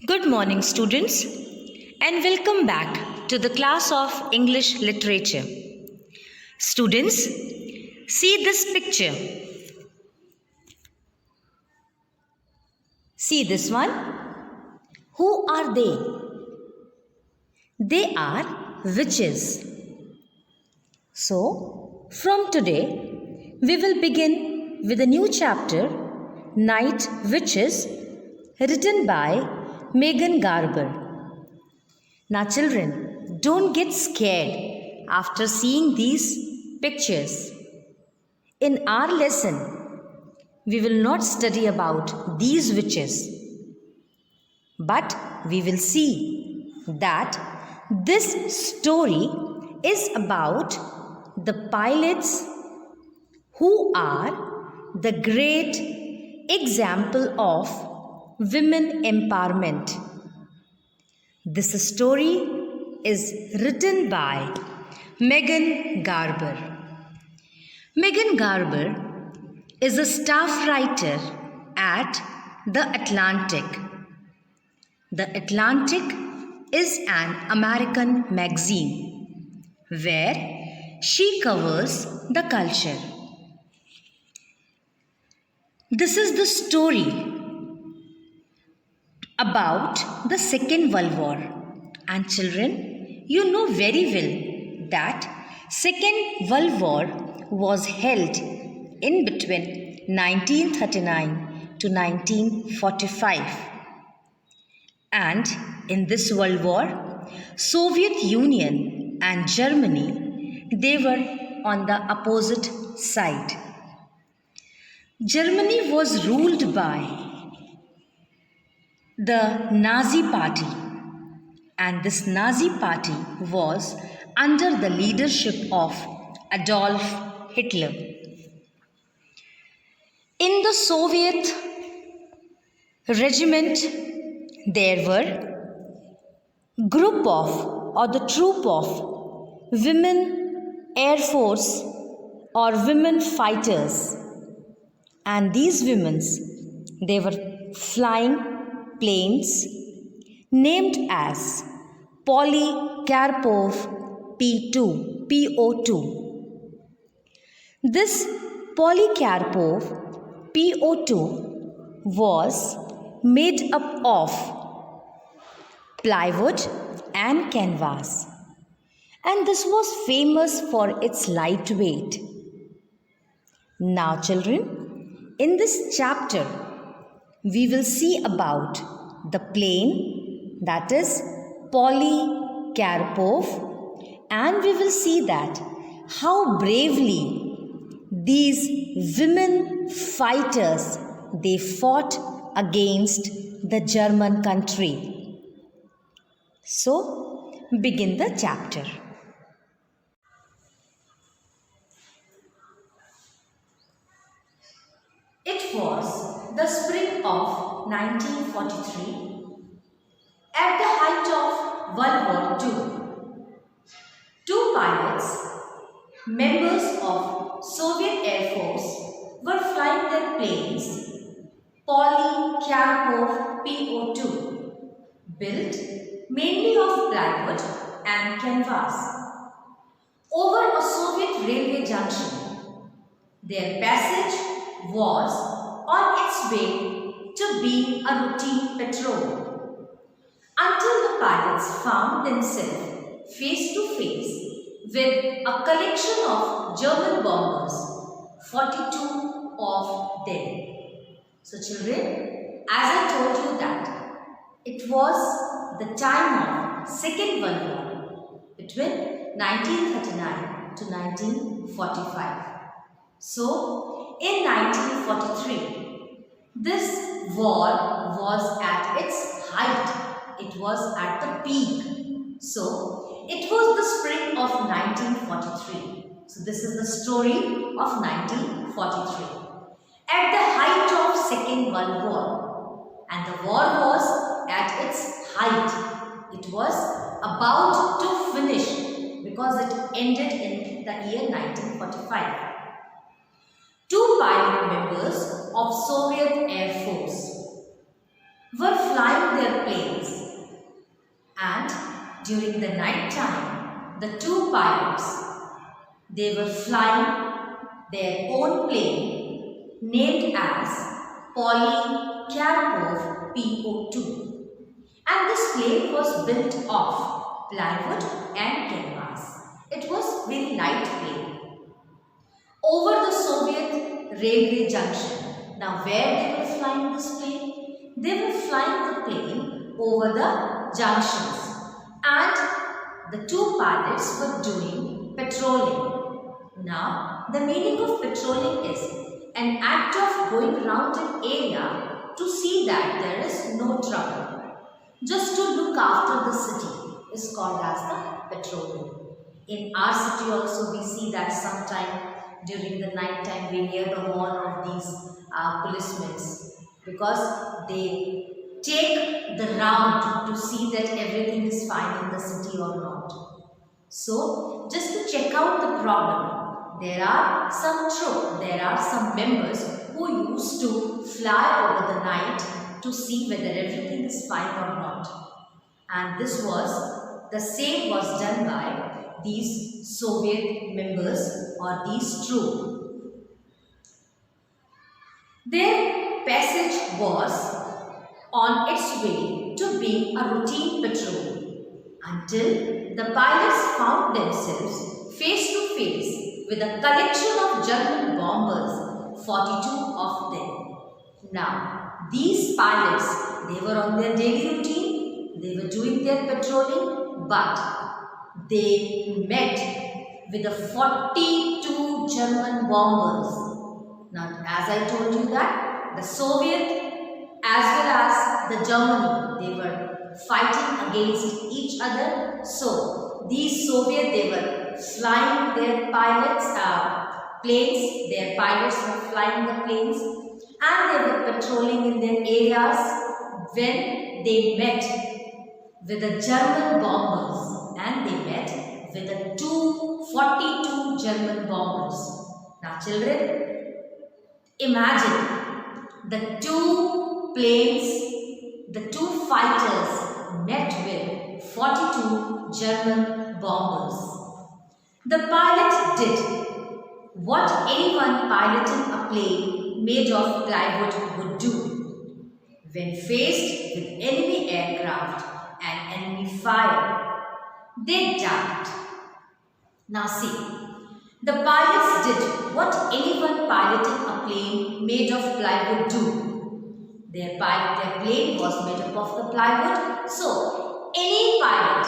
Good morning, students, and welcome back to the class of English Literature. Students, see this picture. See this one. Who are they? They are witches. So, from today, we will begin with a new chapter, Night Witches, written by Megan Garber. Now, children, don't get scared after seeing these pictures. In our lesson, we will not study about these witches, but we will see that this story is about the pilots who are the great example of women empowerment. This story is written by Megan Garber. Megan Garber is a staff writer at The Atlantic. The Atlantic is an American magazine where she covers the culture. This is the story about the Second World War. And children, you know very well that Second World War was held in between 1939 to 1945. And in this World War, Soviet Union and Germany, they were on the opposite side. Germany was ruled by the Nazi Party, and this Nazi Party was under the leadership of Adolf Hitler. In the Soviet regiment, there were group of or the troop of women air force or women fighters, and these women, they were flying planes named as Polikarpov P2, PO2. This Polikarpov PO2 was made up of plywood and canvas, and this was famous for its lightweight. Now children, in this chapter we will see about the plane, that is Polikarpov, and we will see that how bravely these women fighters, they fought against the German country. So, begin the chapter. It was the spring of 1943, at the height of World War II. Two pilots, members of Soviet Air Force, were flying their planes Polikarpov PO2, built mainly of plywood and canvas, over a Soviet railway junction. Their passage was on its way to be a routine patrol, until the pilots found themselves face to face with a collection of German bombers, 42 of them. So children, as I told you that it was the time of Second World War between 1939 to 1945. So, in 1943, this war was at its height. It was at the peak. So, it was the spring of 1943. So, this is the story of 1943. At the height of Second World War. And the war was at its height. It was about to finish because it ended in the year 1945. Two pilot members of Soviet Air Force were flying their planes, and during the night time, the two pilots, they were flying their own plane named as Polikarpov PO2, and this plane was built of plywood and canvas. It was very light plane. Over the Soviet railway junction. Now where they were flying this plane? They were flying the plane over the junctions, and the two pilots were doing patrolling. Now the meaning of patrolling is an act of going around an area to see that there is no trouble. Just to look after the city is called as the patrolling. In our city also we see that sometime during the night time we hear the horn of these policemen, because they take the round to see that everything is fine in the city or not. So just to check out the problem, there are some members who used to fly over the night to see whether everything is fine or not. And the same was done by these Soviet members or these troops. Their passage was on its way to being a routine patrol until the pilots found themselves face to face with a collection of German bombers, 42 of them. Now, these pilots, they were on their daily routine, they were doing their patrolling, but they met with the 42 German bombers. Now, as I told you that the Soviet as well as the Germany, they were fighting against each other. So, these Soviet, they were flying their planes, their pilots were flying the planes, and they were patrolling in their areas when they met with the German bombers. And they met with the 42 German bombers. Now children, imagine the two planes, the two fighters met with 42 German bombers. The pilot did what anyone piloting a plane made of plywood would do when faced with enemy aircraft and enemy fire. They ducked. Now see, the pilots did what anyone piloting a plane made of plywood do. Their plane was made up of the plywood, so any pilot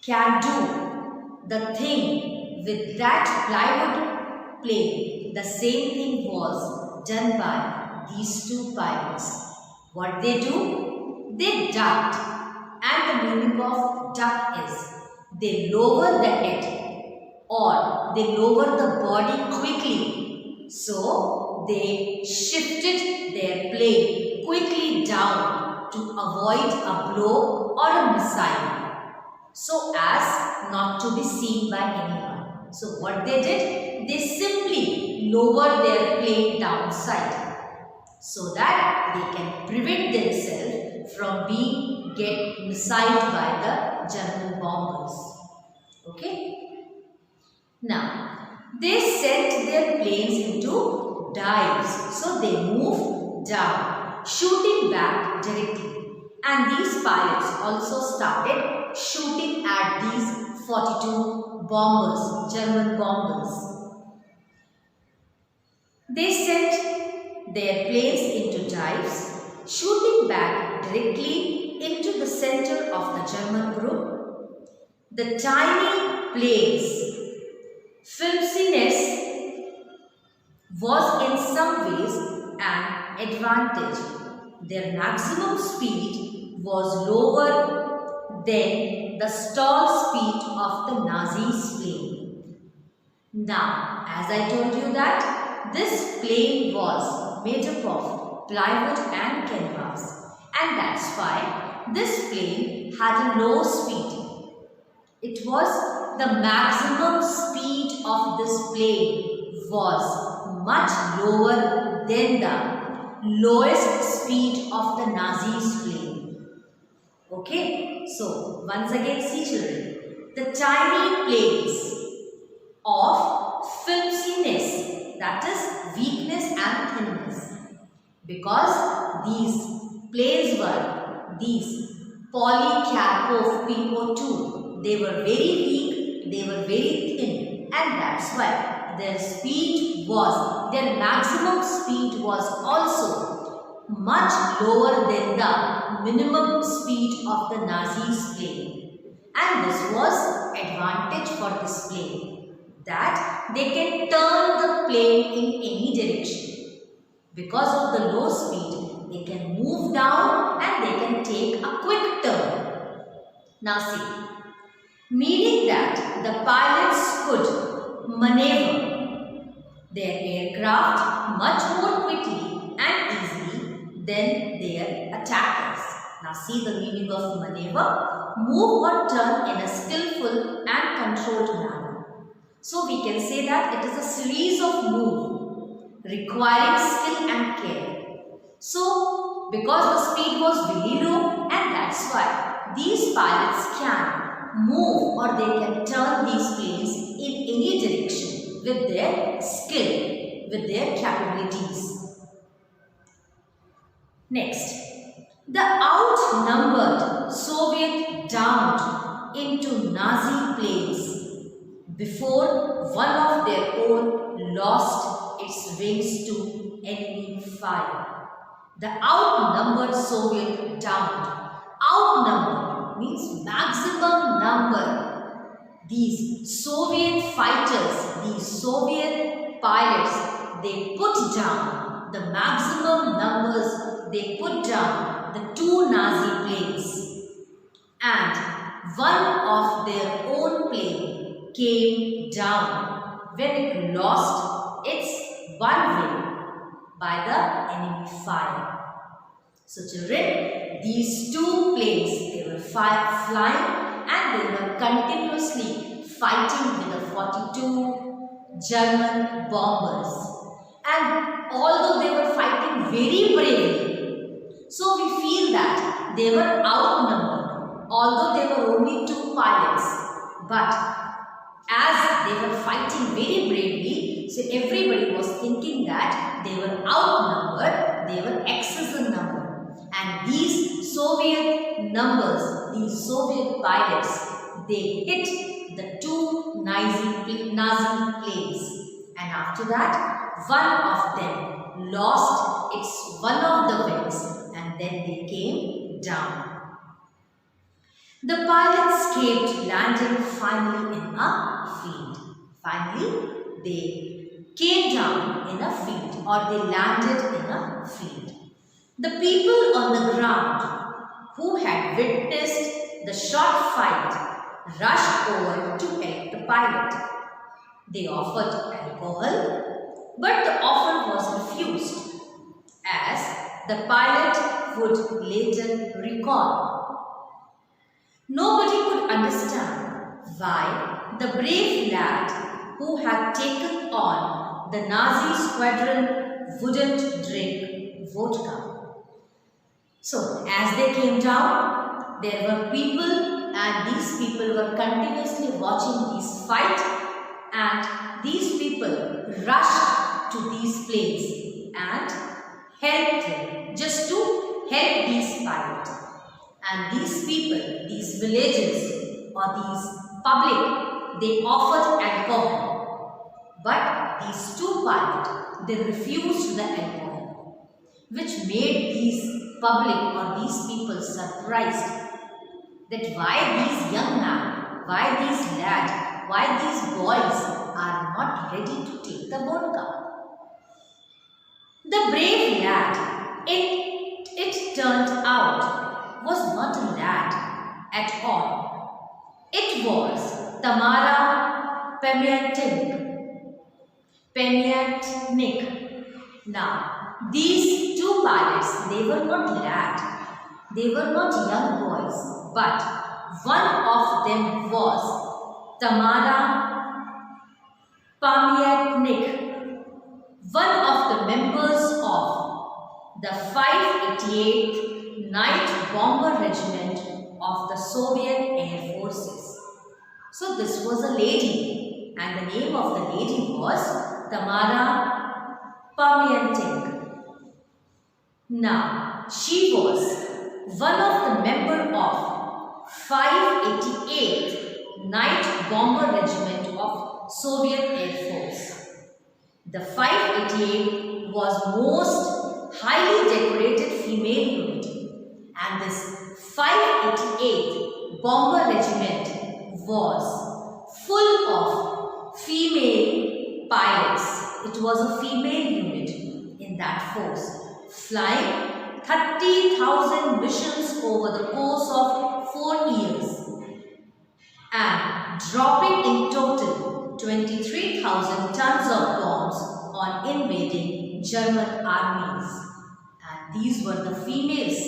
can do the thing with that plywood plane. The same thing was done by these two pilots. What they do? They ducked. And the meaning of duck is they lower the head or they lower the body quickly. So they shifted their plane quickly down to avoid a blow or a missile, so as not to be seen by anyone. So what they did? They simply lowered their plane downside so that they can prevent themselves from get missiled by the German bombers. Okay? Now, they sent their planes into dives. So they moved down, shooting back directly. And these pilots also started shooting at these 42 bombers, German bombers. They sent their planes into dives, shooting back directly into the center of the German group. The tiny plane's filminess was in some ways an advantage. Their maximum speed was lower than the stall speed of the Nazis' plane. Now, as I told you that this plane was made up of plywood and canvas, and that's why this plane had a low speed. It was the maximum speed of this plane was much lower than the lowest speed of the Nazis' plane. Okay, so once again see children, the tiny planes of filminess, that is weakness and thinness, because these planes were these Polycarpov PO2. They were very weak, they were very thin, and that's why their maximum speed was also much lower than the minimum speed of the Nazis' plane. And this was advantage for this plane, that they can turn the plane in any direction. Because of the low speed, they can move down and they can take a quick turn. Now see, meaning that the pilots could maneuver their aircraft much more quickly and easily than their attackers. Now see the meaning of maneuver: move or turn in a skillful and controlled manner. So we can say that it is a series of moves requiring skill and care. So because the speed was very low, and that's why these pilots can move or they can turn these planes in any direction with their skill, with their capabilities. Next, the outnumbered Soviet downed into Nazi planes before one of their own lost its wings to enemy fire. The outnumbered Soviet downed. Outnumbered means maximum number. These Soviet fighters, these Soviet pilots, they put down the maximum numbers, they put down the two Nazi planes, and one of their own plane came down when it lost its one wing by the enemy fire. So children, these two planes, they were flying and they were continuously fighting with the 42 German bombers. And although they were fighting very bravely, so we feel that they were outnumbered, although they were only two pilots. But as they were fighting very bravely, so everybody was thinking that they were outnumbered, they were excess in number. And these Soviet numbers, these Soviet pilots, they hit the two Nazi planes. And after that, one of them lost its one of the wings and then they came down. The pilots escaped, landing finally in a field. Finally, they came down in a field, or they landed in a field. The people on the ground who had witnessed the short fight rushed over to help the pilot. They offered alcohol, but the offer was refused, as the pilot would later recall. Nobody could understand why the brave lad who had taken on the Nazi squadron wouldn't drink vodka. So, as they came down, there were people, and these people were continuously watching this fight, and these people rushed to these planes and helped them, just to help these pilots. And these people, these villagers or these public, they offered alcohol. But these two pilots, they refused the alcohol, which made these public or these people surprised that why these young men, why these lads, why these boys are not ready to take the vodka. The brave lad, it turned out, was not a lad at all. It was Tamara Pamiatnik. Now, these two pilots, they were not lads, they were not young boys, but one of them was Tamara Pamiatnik, one of the members of the 588th Night Bomber Regiment of the Soviet Air Forces. So this was a lady, and the name of the lady was Tamara Pamyantik. Now, she was one of the member of 588th Night Bomber Regiment of Soviet Air Force. The 588 was most highly decorated female unit, and this 588th Bomber Regiment was full of female pilots. It was a female unit in that force, flying 30,000 missions over the course of 4 years and dropping in total 23,000 tons of bombs on invading German armies. And these were the females.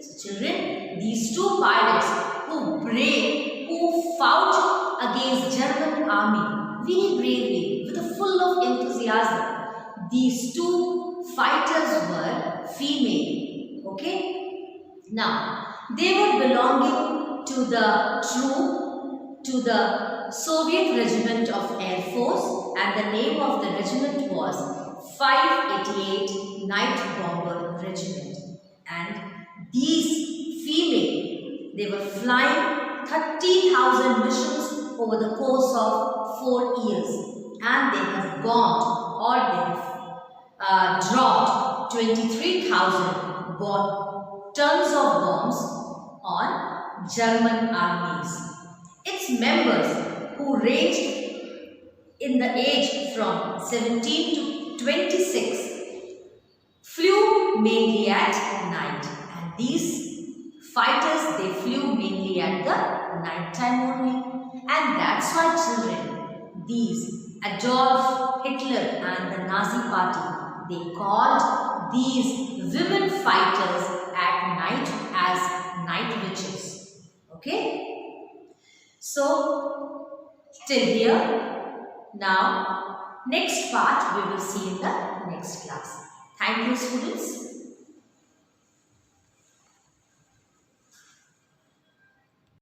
So children, these two pilots who fought against German army very bravely with a full of enthusiasm. These two fighters were female. Okay. Now, they were belonging to the Soviet Regiment of Air Force, and the name of the regiment was 588 Night Bomber Regiment. And these female, they were flying 30,000 missions over the course of 4 years, and they have bombed, or they have dropped 23,000 tons of bombs on German armies. Its members, who ranged in the age from 17 to 26, flew mainly at night, and these fighters, they flew mainly at the night time only. And that's why children, these Adolf Hitler and the Nazi party, they called these women fighters at night as night witches. Okay? So, till here. Now, next part we will see in the next class. Thank you, students.